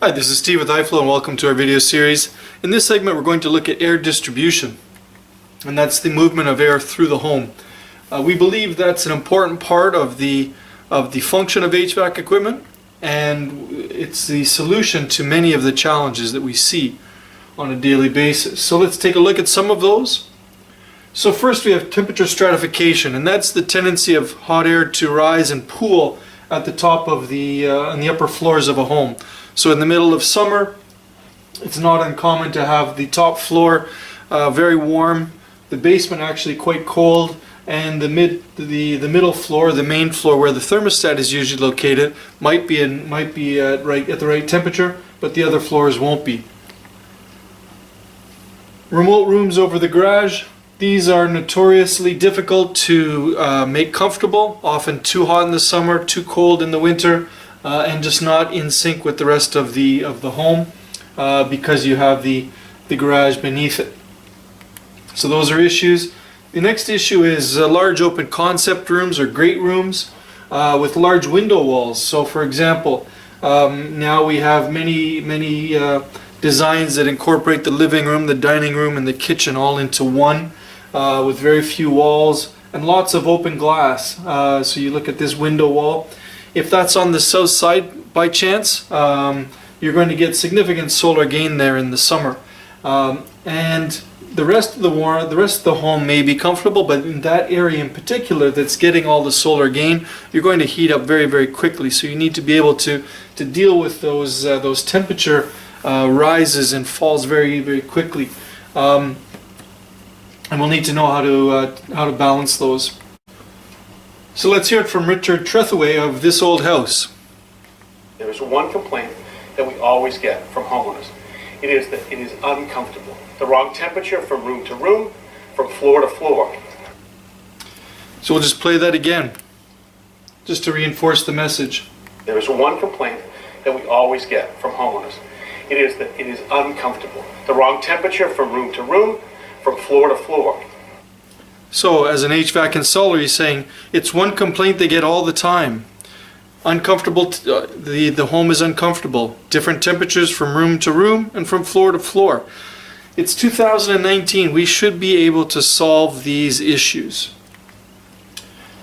Hi, this is Steve with iFLOW and welcome to our video series. In this segment we're going to look at air distribution, and that's the movement of air through the home. We believe that's an important part of the function of HVAC equipment, and it's the solution to many of the challenges that we see on a daily basis. So let's take a look at some of those. So first we have temperature stratification, and that's the tendency of hot air to rise and pool at the top of on the upper floors of a home. So in the middle of summer, it's not uncommon to have the top floor very warm, the basement actually quite cold, and the middle floor, the main floor where the thermostat is usually located, might be at the right temperature, but the other floors won't be. Remote rooms over the garage. These are notoriously difficult to make comfortable, often too hot in the summer, too cold in the winter, and just not in sync with the rest of the home because you have the garage beneath it. So those are issues. The next issue is large open concept rooms or great rooms with large window walls. So for example, now we have many designs that incorporate the living room, the dining room, and the kitchen all into one, with very few walls and lots of open glass. So you look at this window wall. If that's on the south side by chance, you're going to get significant solar gain there in the summer. And the rest of the home may be comfortable, but in that area in particular that's getting all the solar gain, you're going to heat up very, very quickly. So you need to be able to deal with those temperature rises and falls very, very quickly. And we'll need to know how to balance those. So let's hear it from Richard Trethewey of This Old House. There is one complaint that we always get from homeowners. It is that it is uncomfortable. The wrong temperature from room to room, from floor to floor. So we'll just play that again, just to reinforce the message. There is one complaint that we always get from homeowners. It is that it is uncomfortable. The wrong temperature from room to room, from floor to floor. So as an HVAC installer, he's saying it's one complaint they get all the time. Uncomfortable, the home is uncomfortable. Different temperatures from room to room and from floor to floor. It's 2019. We should be able to solve these issues.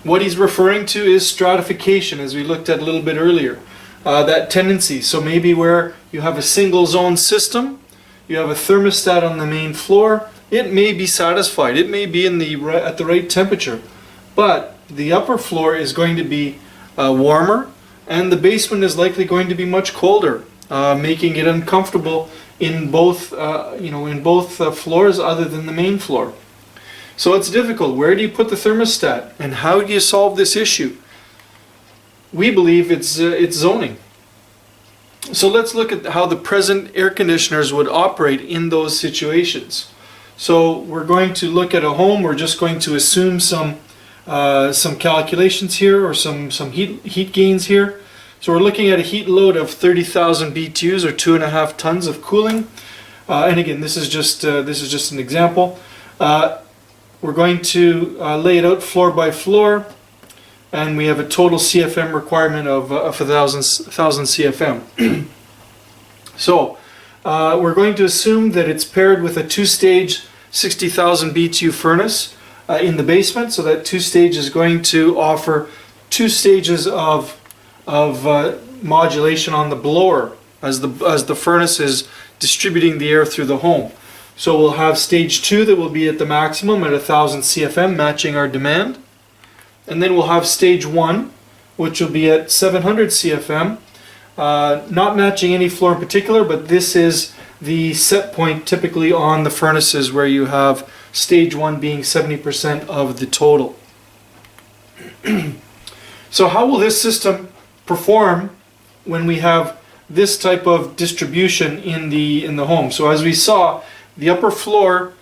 What he's referring to is stratification, as we looked at a little bit earlier. That tendency. So maybe where you have a single zone system, you have a thermostat on the main floor, it may be satisfied. It may be at the right temperature, but the upper floor is going to be warmer, and the basement is likely going to be much colder, making it uncomfortable in both floors other than the main floor. So it's difficult. Where do you put the thermostat, and how do you solve this issue? We believe it's zoning. So let's look at how the present air conditioners would operate in those situations. So we're going to look at a home. We're just going to assume some calculations here, or some heat gains here. So we're looking at a heat load of 30,000 BTUs, or 2.5 tons of cooling. And again, this is just an example. We're going to lay it out floor by floor, and we have a total CFM requirement of 1,000 CFM. So we're going to assume that it's paired with a two-stage 60,000 BTU furnace in the basement. So that two-stage is going to offer 2 stages of modulation on the blower as the furnace is distributing the air through the home. So we'll have stage 2 that will be at the maximum at 1,000 CFM, matching our demand. And then we'll have stage 1, which will be at 700 CFM. Not matching any floor in particular, but this is the set point typically on the furnaces, where you have stage 1 being 70% of the total. So how will this system perform when we have this type of distribution in the home? So as we saw, the upper floor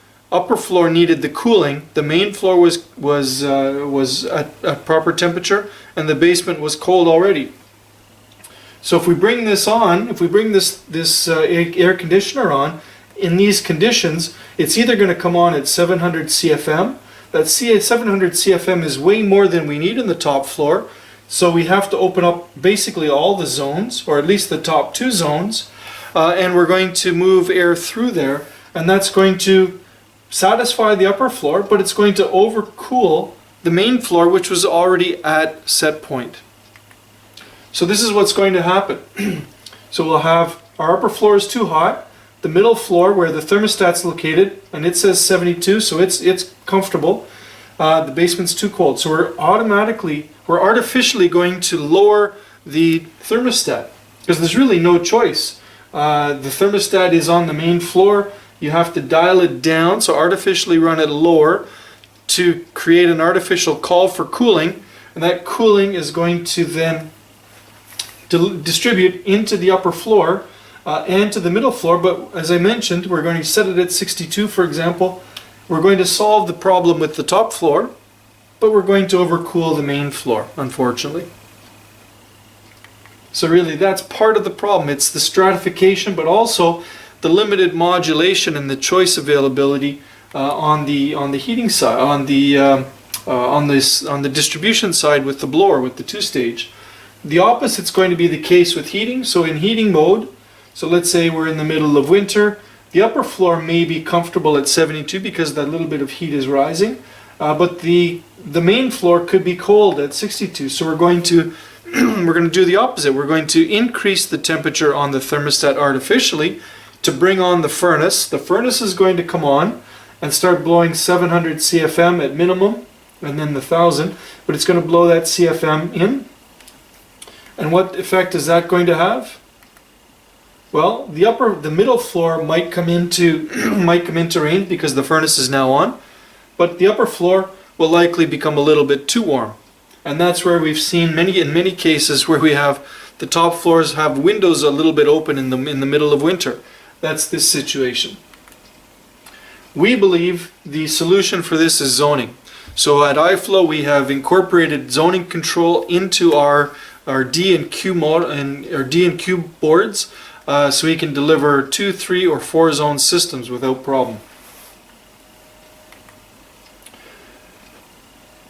needed the cooling. The main floor was at proper temperature, and the basement was cold already. So if we bring this on, if we bring this air conditioner on, in these conditions, it's either going to come on at 700 CFM. That 700 CFM is way more than we need in the top floor, so we have to open up basically all the zones, or at least the top 2 zones, and we're going to move air through there, and that's going to satisfy the upper floor, but it's going to overcool the main floor, which was already at set point. So this is what's going to happen. So we'll have our upper floor is too hot, the middle floor where the thermostat's located, and it says 72, so it's comfortable. The basement's too cold, so we're artificially going to lower the thermostat because there's really no choice. The thermostat is on the main floor. You have to dial it down, so artificially run it lower to create an artificial call for cooling, and that cooling is going to then distribute into the upper floor and to the middle floor. But as I mentioned, we're going to set it at 62, for example. We're going to solve the problem with the top floor, but we're going to overcool the main floor, unfortunately. So really, that's part of the problem. It's the stratification, but also the limited modulation and the choice availability on the heating side, on the distribution side with the blower, with the two-stage. The opposite's going to be the case with heating. So in heating mode, so let's say we're in the middle of winter, the upper floor may be comfortable at 72 because that little bit of heat is rising, but the main floor could be cold at 62. So we're going to do the opposite. We're going to increase the temperature on the thermostat artificially to bring on the furnace. The furnace is going to come on and start blowing 700 CFM at minimum, and then the 1000, but it's going to blow that CFM in. And what effect is that going to have? Well, the middle floor might come into range because the furnace is now on, but the upper floor will likely become a little bit too warm. And that's where we've seen in many cases where we have the top floors have windows a little bit open in the middle of winter. That's this situation. We believe the solution for this is zoning. So at iFLOW we have incorporated zoning control into our D and Q boards, so we can deliver 2, 3, or 4 zone systems without problem.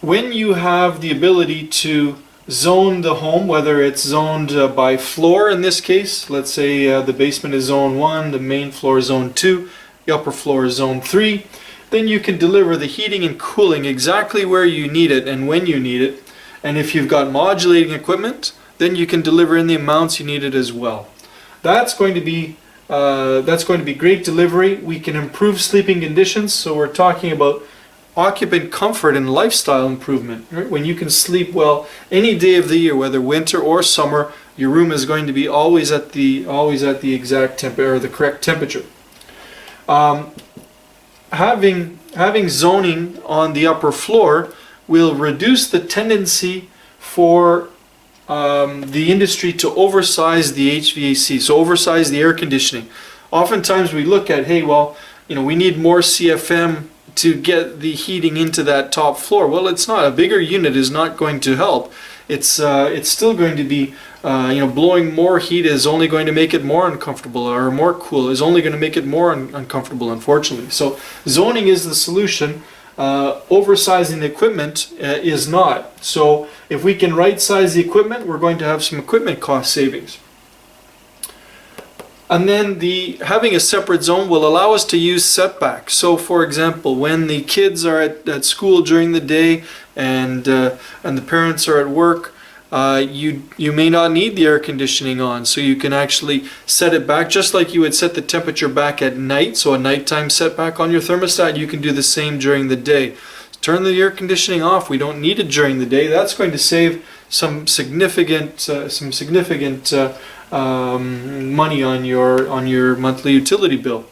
When you have the ability to zone the home, whether it's zoned by floor in this case, let's say the basement is zone 1, the main floor is zone 2, the upper floor is zone 3, then you can deliver the heating and cooling exactly where you need it and when you need it. And if you've got modulating equipment, then you can deliver in the amounts you need it as well. That's going to be great delivery. We can improve sleeping conditions, so we're talking about occupant comfort and lifestyle improvement. Right? When you can sleep well any day of the year, whether winter or summer, your room is going to be always at the exact temperature or the correct temperature. Having zoning on the upper floor will reduce the tendency for the industry to oversize the HVAC, so oversize the air conditioning. Oftentimes we look at, hey, well, we need more CFM to get the heating into that top floor. Well, it's not. A bigger unit is not going to help. It's still going to be, blowing more heat is only going to make it more uncomfortable, or more cool is only going to make it more uncomfortable, unfortunately. So zoning is the solution. Oversizing the equipment is not. So if we can right size the equipment, we're going to have some equipment cost savings. And then having a separate zone will allow us to use setbacks. So for example, when the kids are at school during the day and the parents are at work, you may not need the air conditioning on, so you can actually set it back just like you would set the temperature back at night. So a nighttime setback on your thermostat, you can do the same during the day. Turn the air conditioning off. We don't need it during the day. That's going to save some significant money on your monthly utility bill.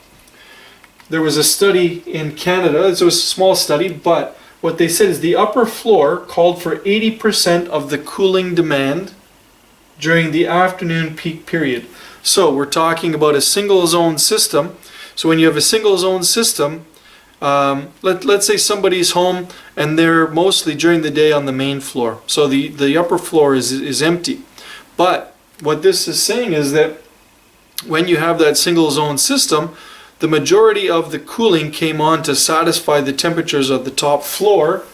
There was a study in Canada. It was a small study, but what they said is the upper floor called for 80% of the cooling demand during the afternoon peak period. So we're talking about a single zone system. So when you have a single zone system, let's say somebody's home and they're mostly during the day on the main floor. So the upper floor is empty. But what this is saying is that when you have that single zone system, the majority of the cooling came on to satisfy the temperatures of the top floor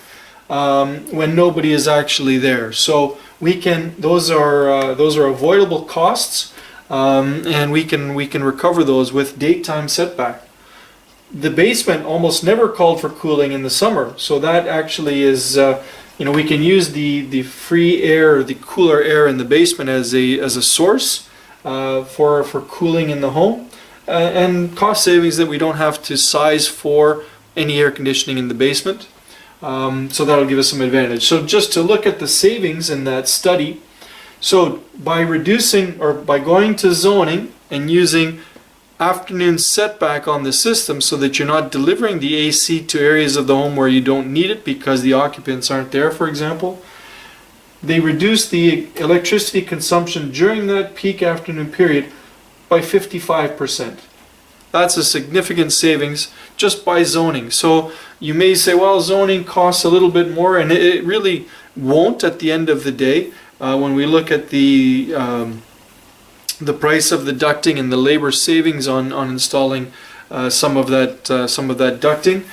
when nobody is actually there. So those are avoidable costs. and we can recover those with daytime setback. The basement almost never called for cooling in the summer, so that actually is, we can use the free air, the cooler air in the basement as a source for cooling in the home, and cost savings that we don't have to size for any air conditioning in the basement. So that'll give us some advantage. So just to look at the savings in that study, so by reducing or by going to zoning and using afternoon setback on the system so that you're not delivering the AC to areas of the home where you don't need it because the occupants aren't there, for example, they reduce the electricity consumption during that peak afternoon period by 55%. That's a significant savings just by zoning. So you may say, well, zoning costs a little bit more, and it really won't at the end of the day. When we look at the price of the ducting and the labor savings on installing some of that ducting,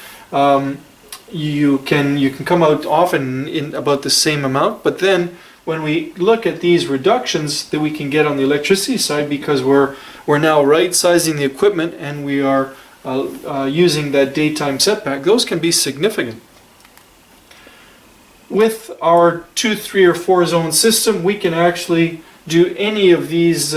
you can come out often in about the same amount. But then when we look at these reductions that we can get on the electricity side, because we're now right sizing the equipment and we are using that daytime setback, those can be significant. With our 2, 3, or 4 zone system, we can actually do any of these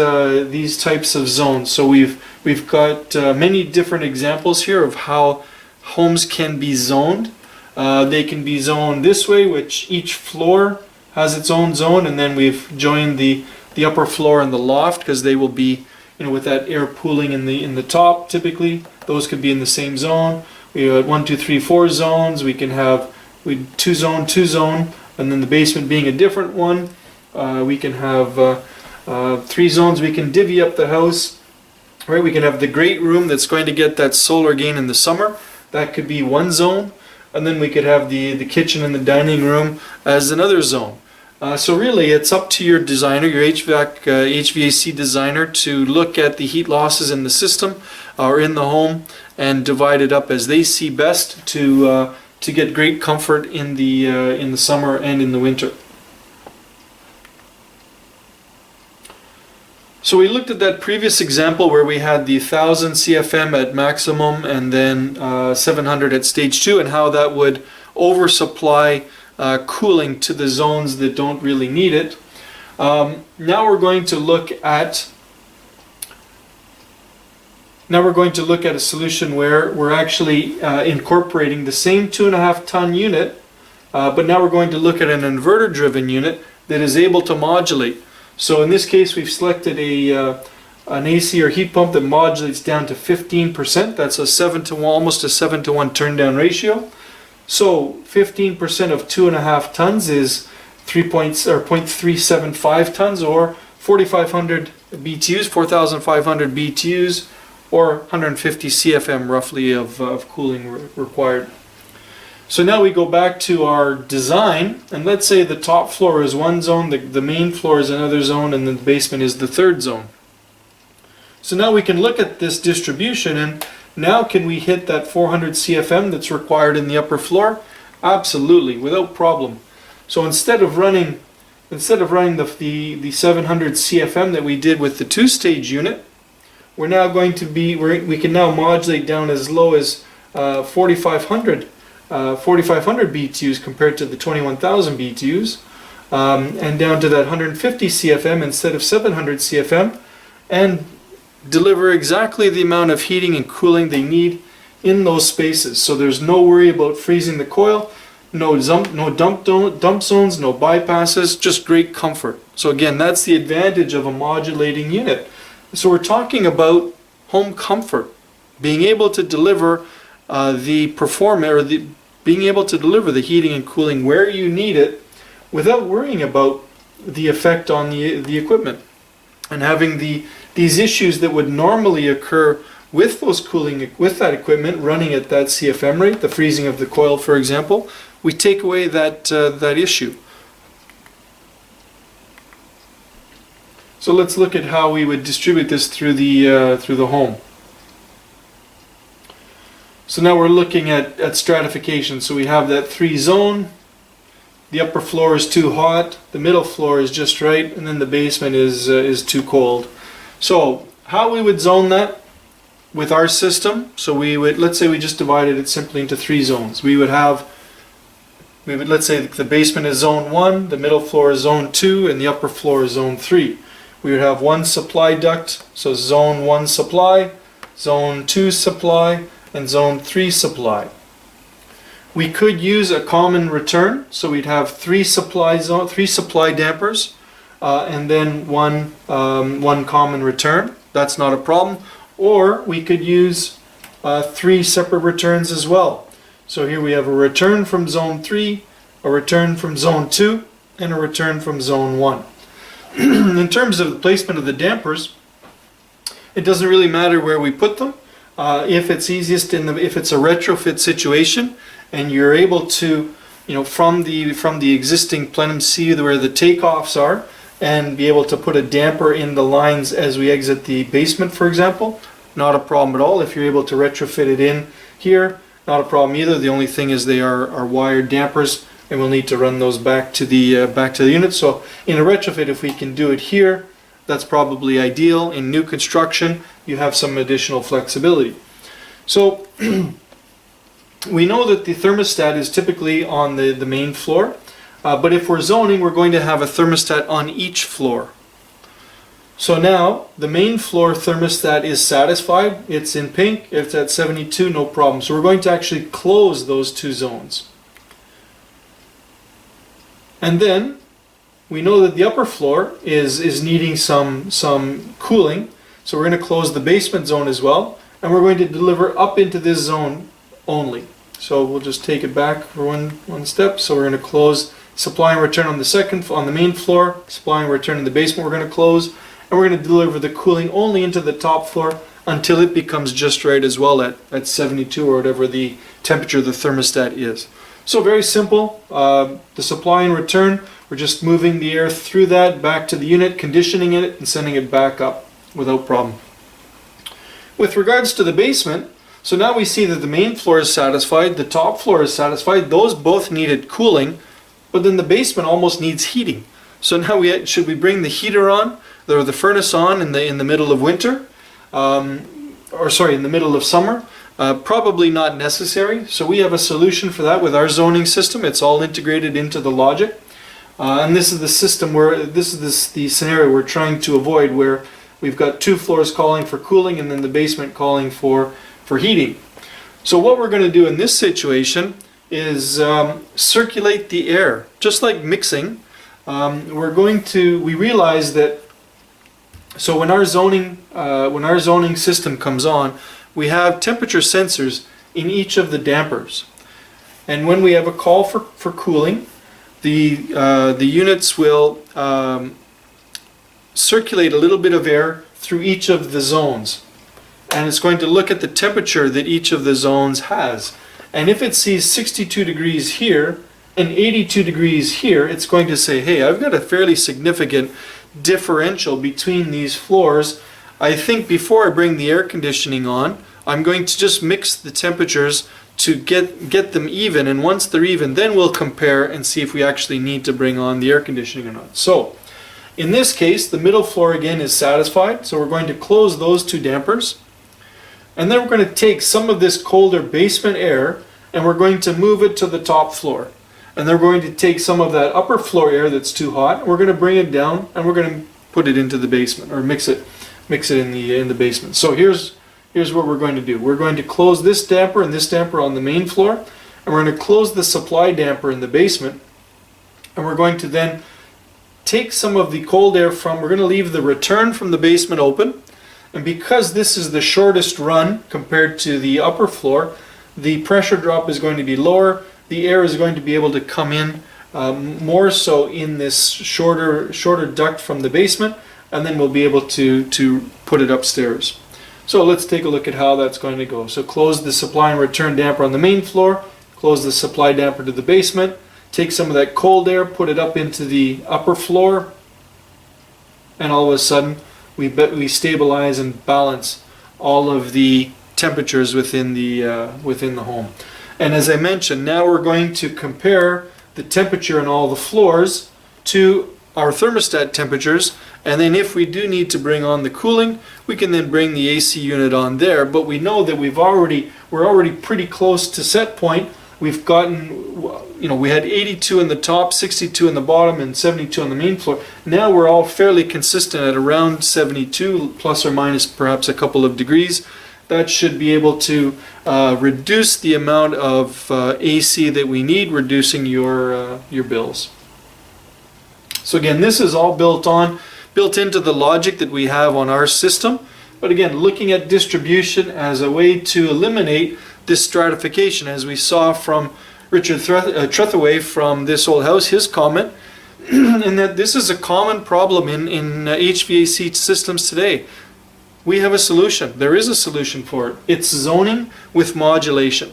types of zones. So we've got many different examples here of how homes can be zoned. They can be zoned this way, which each floor has its own zone, and then we've joined the upper floor and the loft because they will be, with that air pooling in the top. Typically, those could be in the same zone. We have 1, 2, 3, 4 zones. We can have 2 zone, 2 zone, and then the basement being a different one. We can have 3 zones. We can divvy up the house. Right? We can have the great room that's going to get that solar gain in the summer. That could be one zone, and then we could have the kitchen and the dining room as another zone. So really, it's up to your designer, your HVAC designer, to look at the heat losses in the system or in the home and divide it up as they see best to get great comfort in the summer and in the winter. So we looked at that previous example where we had the 1000 CFM at maximum and then 700 at stage 2, and how that would oversupply cooling to the zones that don't really need it. Now we're going to look at a solution where we're actually incorporating the same 2.5 ton unit, but now we're going to look at an inverter driven unit that is able to modulate. So in this case, we've selected an AC or heat pump that modulates down to 15%. That's almost a 7 to 1 turn down ratio. So 15% of 2.5 tons is 0.375 tons, or 4,500 BTUs, 4,500 BTUs, or 150 CFM roughly of cooling required. So now we go back to our design, and let's say the top floor is one zone, the main floor is another zone, and the basement is the third zone. So now we can look at this distribution, and now can we hit that 400 CFM that's required in the upper floor? Absolutely, without problem. So instead of running the 700 CFM that we did with the 2-stage unit, we're now going to we can now modulate down as low as 4,500 BTUs compared to the 21,000 BTUs, and down to that 150 CFM instead of 700 CFM, and deliver exactly the amount of heating and cooling they need in those spaces. So there's no worry about freezing the coil, no dump zones, no bypasses, just great comfort. So again, that's the advantage of a modulating unit. So we're talking about home comfort, being able to deliver being able to deliver the heating and cooling where you need it without worrying about the effect on the equipment, and having these issues that would normally occur with that equipment running at that CFM rate, the freezing of the coil, for example. We take away that issue. So let's look at how we would distribute this through the home. So now we're looking at stratification. So we have that 3 zone. The upper floor is too hot, the middle floor is just right, and then the basement is too cold. So how we would zone that with our system, so we would, let's say we just divided it simply into 3 zones. Let's say the basement is zone 1, the middle floor is zone 2, and the upper floor is zone 3. We would have one supply duct, so zone 1 supply, zone 2 supply, and zone 3 supply. We could use a common return, so we'd have 3 supply dampers, and then one common return. That's not a problem. Or we could use 3 separate returns as well. So here we have a return from zone 3, a return from zone 2, and a return from zone 1. In terms of the placement of the dampers, it doesn't really matter where we put them. If it's easiest if it's a retrofit situation, and you're able to, from the existing plenum, see where the takeoffs are, and be able to put a damper in the lines as we exit the basement, for example, not a problem at all. If you're able to retrofit it in here, not a problem either. The only thing is they are wired dampers, and we'll need to run those back to the unit. So in a retrofit, if we can do it here, that's probably ideal. In new construction, you have some additional flexibility. So we know that the thermostat is typically on the main floor, but if we're zoning, we're going to have a thermostat on each floor. So now the main floor thermostat is satisfied. It's in pink, it's at 72, no problem. So we're going to actually close those 2 zones. And then we know that the upper floor is needing some cooling. So we're going to close the basement zone as well, and we're going to deliver up into this zone only. So we'll just take it back for one step. So we're going to close supply and return on the main floor, supply and return in the basement we're going to close, and we're going to deliver the cooling only into the top floor until it becomes just right as well at 72 or whatever the temperature of the thermostat is. So very simple. The supply and return, we're just moving the air through that back to the unit, conditioning it, and sending it back up without problem. With regards to the basement, so now we see that the main floor is satisfied, the top floor is satisfied. Those both needed cooling, but then the basement almost needs heating. So now should we bring the heater on, or the furnace on in the middle of winter, in the middle of summer? Probably not necessary. So we have a solution for that with our zoning system. It's all integrated into the logic, and this is the system the scenario we're trying to avoid, where we've got 2 floors calling for cooling and then the basement calling for heating. So what we're going to do in this situation is circulate the air, just like mixing. We realize that, so when our zoning system comes on, we have temperature sensors in each of the dampers, and when we have a call for cooling, the units will circulate a little bit of air through each of the zones, and it's going to look at the temperature that each of the zones has. And if it sees 62 degrees here and 82 degrees here, it's going to say, hey, I've got a fairly significant differential between these floors. I think before I bring the air conditioning on, I'm going to just mix the temperatures to get them even, and once they're even, then we'll compare and see if we actually need to bring on the air conditioning or not. So in this case, the middle floor again is satisfied, so we're going to close those 2 dampers. And then we're going to take some of this colder basement air and we're going to move it to the top floor. And then we're going to take some of that upper floor air that's too hot, and we're going to bring it down and we're going to put it into the basement, or mix it in the basement. So here's what we're going to do. We're going to close this damper and this damper on the main floor, and we're going to close the supply damper in the basement, and we're going to then take some of the cold air we're going to leave the return from the basement open. And because this is the shortest run compared to the upper floor, the pressure drop is going to be lower. The air is going to be able to come in more so in this shorter duct from the basement, and then we'll be able to put it upstairs. So let's take a look at how that's going to go. So close the supply and return damper on the main floor, close the supply damper to the basement, take some of that cold air, put it up into the upper floor, and all of a sudden we stabilize and balance all of the temperatures within the home. And as I mentioned, now we're going to compare the temperature on all the floors to our thermostat temperatures, and then if we do need to bring on the cooling, we can then bring the AC unit on there. But we know that we're already pretty close to set point. We've gotten, we had 82 in the top, 62 in the bottom, and 72 on the main floor. Now we're all fairly consistent at around 72, plus or minus perhaps a couple of degrees. That should be able to reduce the amount of AC that we need, reducing your bills. So again, this is all built into the logic that we have on our system. But again, looking at distribution as a way to eliminate this stratification, as we saw from Richard Trethaway from This Old House, his comment, and that this is a common problem in HVAC systems today. We have a solution. There is a solution for it. It's zoning with modulation.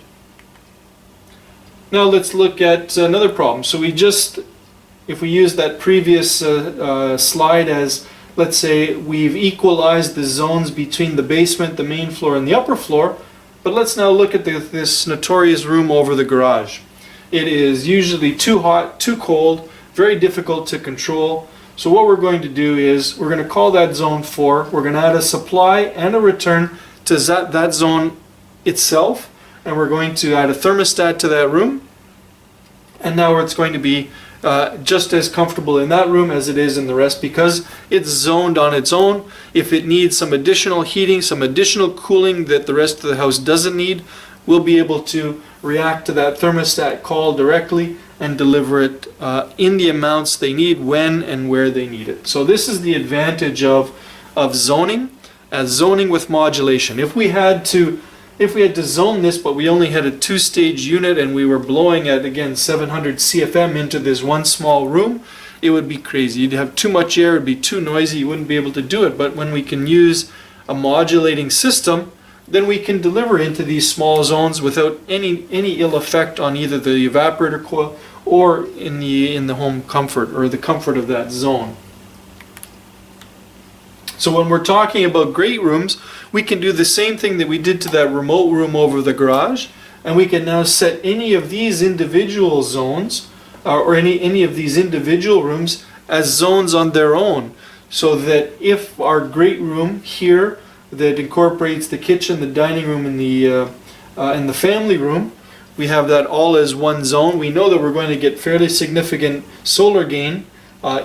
Now let's look at another problem. So if we use that previous slide as, let's say, we've equalized the zones between the basement, the main floor, and the upper floor, but let's now look at this notorious room over the garage. It is usually too hot, too cold, very difficult to control. So what we're going to do is we're going to call that zone 4. We're going to add a supply and a return to that zone itself, and we're going to add a thermostat to that room. And now it's going to be just as comfortable in that room as it is in the rest, because it's zoned on its own. If it needs some additional heating, some additional cooling that the rest of the house doesn't need, we'll be able to react to that thermostat call directly and deliver it in the amounts they need, when and where they need it. So this is the advantage of zoning, as zoning with modulation. If we had to zone this, but we only had a 2-stage unit and we were blowing at, again, 700 CFM into this one small room, it would be crazy. You'd have too much air, it'd be too noisy, you wouldn't be able to do it. But when we can use a modulating system, then we can deliver into these small zones without any ill effect on either the evaporator coil or in the home comfort, or the comfort of that zone. So when we're talking about great rooms, we can do the same thing that we did to that remote room over the garage, and we can now set any of these individual zones or any of these individual rooms as zones on their own, so that if our great room here that incorporates the kitchen, the dining room, and the family room, we have that all as one zone. We know that we're going to get fairly significant solar gain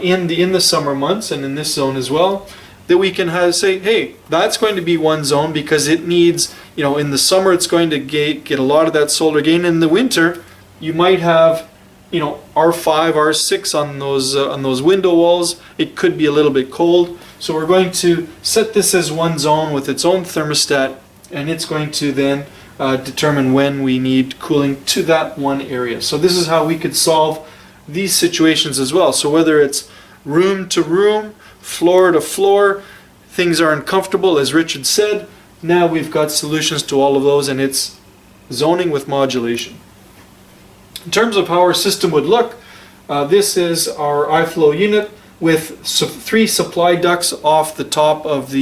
in the summer months and in this zone as well. That we can say, hey, that's going to be one zone because it needs, in the summer it's going to get a lot of that solar gain. In the winter, you might have, R5, R6 on those window walls. It could be a little bit cold. So we're going to set this as one zone with its own thermostat, and it's going to then determine when we need cooling to that one area. So this is how we could solve these situations as well. So whether it's room to room, floor to floor, things are uncomfortable, as Richard said, now we've got solutions to all of those, and it's zoning with modulation. In terms of how our system would look, this is our iFLOW unit with 3 supply ducts off the top of the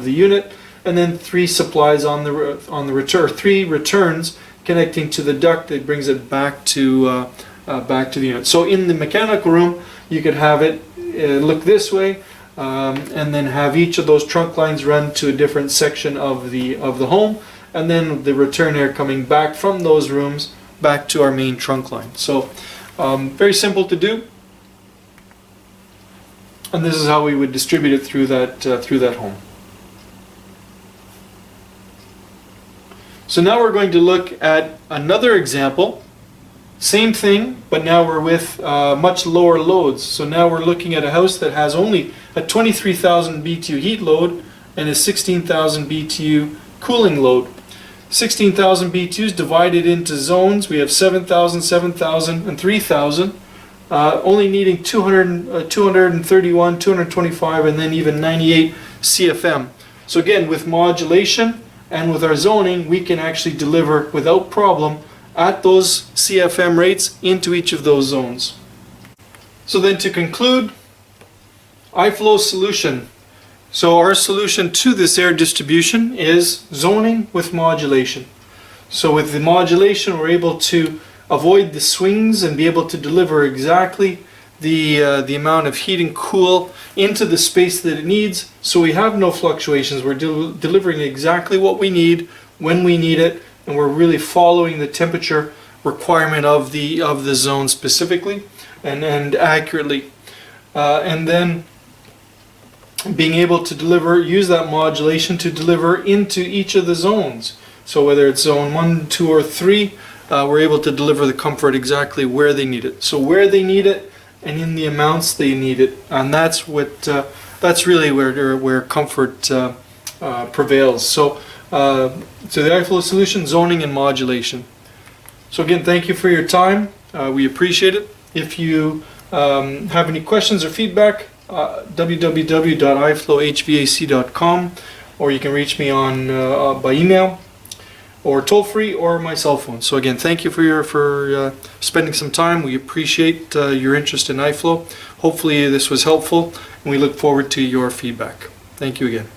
unit, and then 3 supplies on the return, 3 returns connecting to the duct that brings it back to the unit. So in the mechanical room, you could have it look this way, and then have each of those trunk lines run to a different section of the home, and then the return air coming back from those rooms back to our main trunk line. So very simple to do, and this is how we would distribute it through that home. So now we're going to look at another example. Same thing, but now we're with much lower loads. So now we're looking at a house that has only a 23,000 BTU heat load and a 16,000 BTU cooling load. 16,000 BTUs divided into zones. We have 7,000, 7,000, and 3,000. Only needing 231, 225, and then even 98 CFM. So again, with modulation and with our zoning, we can actually deliver without problem at those CFM rates into each of those zones. So then to conclude, iFLOW solution. So our solution to this air distribution is zoning with modulation. So with the modulation, we're able to avoid the swings and be able to deliver exactly the amount of heat and cool into the space that it needs, so we have no fluctuations. We're delivering exactly what we need when we need it, and we're really following the temperature requirement of the zone specifically and accurately. And then being able to use that modulation to deliver into each of the zones. So whether it's zone 1, 2, or 3, we're able to deliver the comfort exactly where they need it. So where they need it and in the amounts they need it, and that's really where comfort prevails. So the iFLOW solution, zoning and modulation. So again, thank you for your time. We appreciate it. If you have any questions or feedback, www.iflowhvac.com, or you can reach me on by email or toll free or my cell phone. So again, thank you for spending some time. We appreciate your interest in iFLOW. Hopefully this was helpful, and we look forward to your feedback. Thank you again.